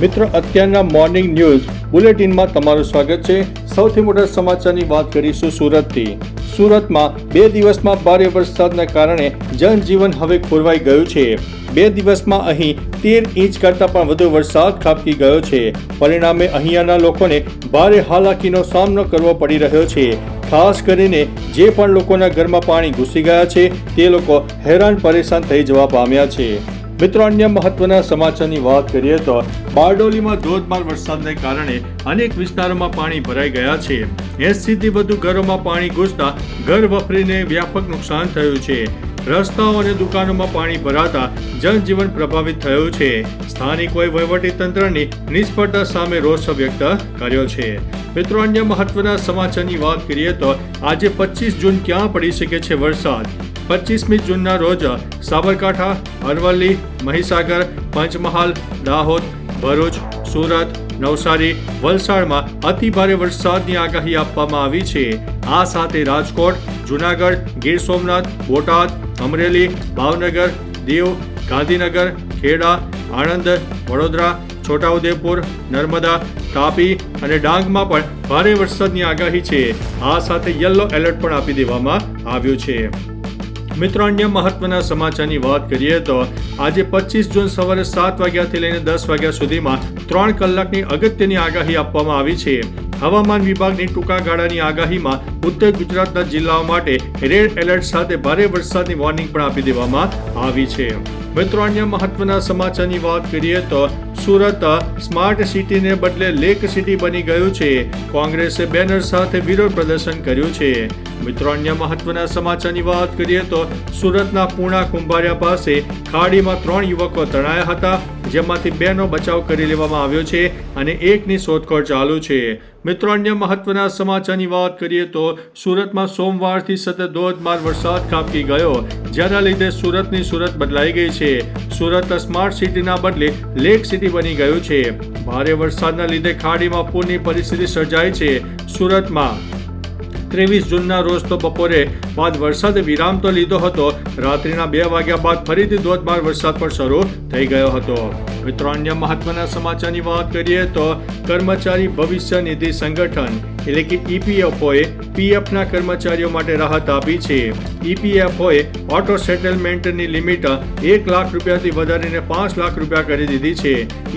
મિત્રો, અત્યારના morning news બુલેટિનમાં તમારું સ્વાગત છે। સૌથી મોટા સમાચારની વાત કરીશું સુરતથી। સુરતમાં 2 દિવસમાં ભારે વરસાદના કારણે જનજીવન હવે ખોરવાઈ ગયું છે। 2 દિવસમાં અહીં 13 ઇંચ કરતાં પણ વધુ વરસાદ ખાબકી ગયો છે। પરિણામે અહીંયાના લોકોને ભારે હાલાકીનો સામનો કરવો પડી રહ્યો છે। ખાસ કરીને જે પણ લોકોના ઘરમાં પાણી ઘૂસી ગયા છે તે લોકો હેરાન પરેશાન થઈ જવા પામ્યા છે। મિત્રો, અન્ય મહત્વના સમાચારની વાત કરીએ તો બારડોલીમાં ધોધમાર વરસાદને કારણે અનેક વિસ્તારોમાં પાણી ભરાઈ ગયા છે। 80 થી વધુ ઘરોમાં પાણી ઘૂસતા ઘર વપરીને વ્યાપક નુકસાન થયું છે। રસ્તાઓ અને દુકાનોમાં પાણી ભરાતા જનજીવન પ્રભાવિત થયું છે। સ્થાનિકોએ વહીવટીતંત્રની નિષ્ફળતા સામે રોષ વ્યક્ત કર્યો છે। મિત્રો, અન્ય મહત્વના સમાચારની વાત કરીએ તો આજે 25 જૂન ક્યાં પડી શકે છે વરસાદ। 25મી જૂનના રોજ સાબરકાંઠા, અરવલ્લી, મહીસાગર, પંચમહાલ, દાહોદ, ભરૂચ, સુરત, નવસારી, વલસાડમાં અતિ ભારે વરસાદની આગાહી આપવામાં આવી છે। આ સાથે રાજકોટ, જૂનાગઢ, ગીર સોમનાથ, બોટાદ, અમરેલી, ભાવનગર, દીવ, ગાંધીનગર, ખેડા, આણંદ, વડોદરા, છોટાઉદેપુર, નર્મદા, તાપી અને ડાંગમાં પણ ભારે વરસાદની આગાહી છે। આ સાથે યલો એલર્ટ પણ આપી દેવામાં આવ્યું છે। મિત્રો, અન્ય મહત્વના સમાચારની વાત કરીએ તો આજે 25 જૂન સવારે 7 વાગ્યાથી લઈને 10 વાગ્યા સુધીમાં 3 કલાકની અગત્યની આગાહી આપવામાં આવી છે। હવામાન વિભાગની ટૂંકા ગાળાની આગાહીમાં ઉત્તર ગુજરાતના જિલ્લાઓ માટે રેડ એલર્ટ સાથે ભારે વરસાદની વોર્નિંગ પણ આપી દેવામાં આવી છે। મિત્રો, અન્ય મહત્વના સમાચારની વાત કરીએ તો સુરત સ્માર્ટ સિટીને બદલે લેક સિટી બની ગયું છે। કોંગ્રેસે બેનર સાથે વિરોધ પ્રદર્શન કર્યું છે। મિત્રો, અન્ય મહત્વના સમાચારની વાત કરીએ તો સુરતના પૂણા કુંભારિયા પાસે ખાડીમાં 3 યુવકો તણાયા હતા, જેમાંથી 2નો બચાવ કરી લેવામાં આવ્યો છે અને 1ની શોધખોળ ચાલુ છે। મિત્રો, અન્ય મહત્વના સમાચારની વાત કરીએ તો સુરતમાં સોમવારથી સતત ધોધમાર વરસાદ ખાબકી ગયો, જેના લીધે સુરતની સુરત બદલાઈ ગઈ છે। સુરત સ્માર્ટ સિટીના બદલે લેક સિટી બની ગયું છે। ભારે વરસાદના લીધે ખાડીમાં પૂરની પરિસ્થિતિ સર્જાઈ છે। સુરતમાં 23 જૂનના રોજ તો બપોરે બાદ વરસાદે વિરામ તો લીધો હતો, રાત્રિના 2 વાગ્યા બાદ ફરીથી ધોધમાર વરસાદ પણ શરૂ થઈ ગયો હતો। મિત્રો, અન્ય મહત્વના સમાચારની વાત કરીએ તો કર્મચારી ભવિષ્ય નિધિ સંગઠન એટલે કે EPFOએ PFના કર્મચારીઓ માટે રાહત આપી છે। EPFOએ ઓટો સેટલમેન્ટની લિમિટ 1 લાખ રૂપિયાથી વધારીને 5 લાખ રૂપિયા કરી દીધી છે।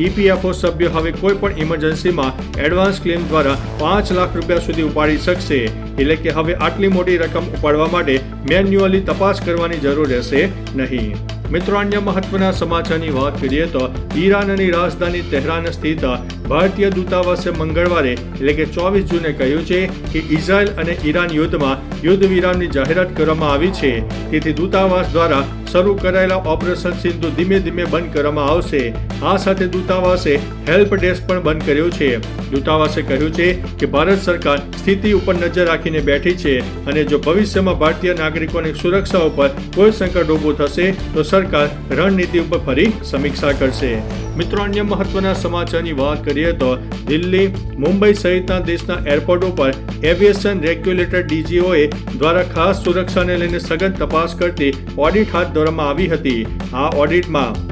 EPFO સભ્યો હવે કોઈ પણ ઇમરજન્સીમાં એડવાન્સ ક્લેમ દ્વારા 5 લાખ રૂપિયા સુધી ઉપાડી શકશે। એટલે કે હવે આટલી મોટી રકમ ઉપાડવા માટે મેન્યુઅલી તપાસ કરવાની જરૂર રહેશે નહીં। મિત્રો, અન્ય મહત્વના સમાચારની વાત કરીએ તો ઈરાનની રાજધાની તેહરાન સ્થિત ભારતીય દૂતાવાસે મંગળવારે એટલે કે 24 જૂને કહ્યું છે કે ઇઝરાયલ અને ઈરાન યુદ્ધમાં યુદ્ધ વિરામની જાહેરાત કરવામાં આવી છે। તેથી દૂતાવાસ દ્વારા શરૂ કરાયેલા ઓપરેશન સિંધુ ધીમે ધીમે બંધ કરવામાં આવશે। આ સાથે દૂતાવાસે હેલ્પ ડેસ્ક પણ બંધ કર્યો છે। દૂતાવાસે કહ્યું છે કે ભારત સરકાર સ્થિતિ ઉપર નજર રાખીને બેઠી છે અને જો ભવિષ્યમાં ભારતીય નાગરિકોની સુરક્ષા ઉપર કોઈ સંકટ ઊભું થશે તો સરકાર રણનીતિ ઉપર ફરી સમીક્ષા કરશે। મિત્રો, અન્ય મહત્વના સમાચારની વાત કરીએ તો દિલ્હી, મુંબઈ સહિતના દેશના એરપોર્ટ ઉપર એવિએશન રેગ્યુલેટર DGOએ દ્વારા ખાસ સુરક્ષાને લઈને સઘન તપાસ કરતી ઓડિટ હાથ ધરવામાં આવી હતી। આ ઓડિટમાં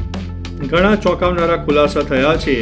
ઘણા ચોંકાવનારા ખુલાસા થયા છે।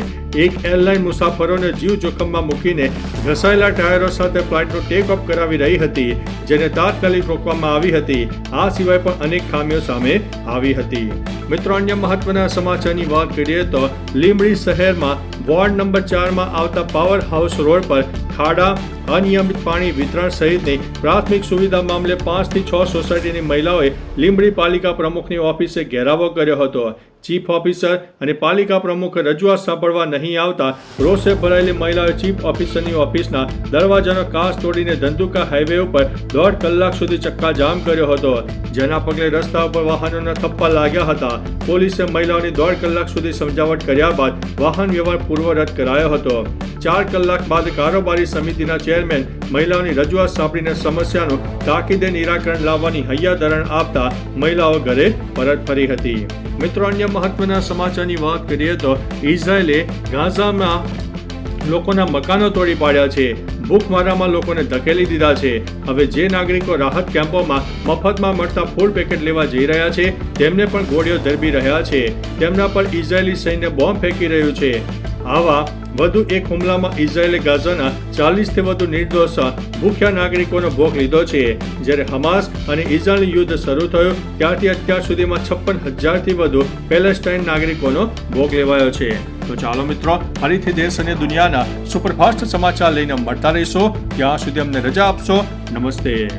એક એરલાઇન મુસાફરોને જીવ જોખમમાં મૂકીને ઘસાયેલા ટાયરો સાથે ફ્લાઇટનો ટેક ઓફ કરાવી રહી હતી, જેને તાત્કાલિક રોકવામાં આવી હતી। આ સિવાય પણ અનેક ખામીઓ સામે આવી હતી। મિત્રો, અન્ય મહત્વના સમાચારની વાત કરીએ તો લીંબડી શહેરમાં વોર્ડ નંબર 4માં આવતા પાવર હાઉસ રોડ પર ખાડા, અનિયમિત પાણી વિતરણ સહિતની પ્રાથમિક સુવિધા મામલે 5 થી 6 સોસાયટીની મહિલાઓએ લીંબડી પાલિકા પ્રમુખની ઓફિસે ઘેરાવો કર્યો હતો। ચીફ ઓફિસર અને પાલિકા પ્રમુખ રજૂઆત સાંભળવા નહીં આવતા રોષે ભરાયેલી મહિલાઓએ ચીફ ઓફિસરની ઓફિસના દરવાજાનો કાચ તોડીને ધંધુકા હાઈવે ઉપર 1.5 કલાક સુધી ચક્કાજામ કર્યો હતો, જેના પગલે રસ્તા ઉપર વાહનોના થપ્પા લાગ્યા હતા। પોલીસે મહિલાઓની 1.5 કલાક સુધી સમજાવટ કર્યા બાદ વાહન વ્યવહાર પૂર્વરત કરાયો હતો। 4 કલાક બાદ કારોબારી સમિતિના ચેરમેન મહિલાઓની રજૂઆત સાંભળીને સમસ્યાનું તાકીદે નિરાકરણ લાવવાની હૈયાદરણ આપતા મહિલાઓ ઘરે પરત ફરી હતી। મિત્રો, અન્ય મહત્વના સમાચારની વાત કરીએ તો ઇઝરાયેલે ગાઝામાં લોકોના મકાનો તોડી પાડ્યા છે। ભૂખમારામાં લોકોને ધકેલી દીધા છે. હવે જે નાગરિકો રાહત કેમ્પોમાં મફતમાં મળતા ફૂડ પેકેટ લેવા જઈ રહ્યા છે તેમને પણ ગોળીઓ ધરબી રહ્યા છે. તેમના પર ઇઝરાયેલી સૈન્ય બોમ્બ ફેંકી રહ્યું છે. આવા વધુ એક હુમલામાં ઇઝરાયેલે ગાઝાના 40થી વધુ નિર્દોષ ભૂખ્યા નાગરિકોનો ભોગ લીધો છે. જ્યારે હમાસ અને ઇઝરાયેલનું યુદ્ધ શરૂ થયું ત્યારથી અત્યાર સુધીમાં 56,000થી વધુ પેલેસ્ટાઇન નાગરિકોનો ભોગ લેવાયો છે. તો ચાલો મિત્રો, ફરીથી દેશ અને દુનિયાના સુપરફાસ્ટ સમાચાર લઈને મળતા રહીશો. ત્યાં સુધી અમને રજા આપશો. નમસ્તે.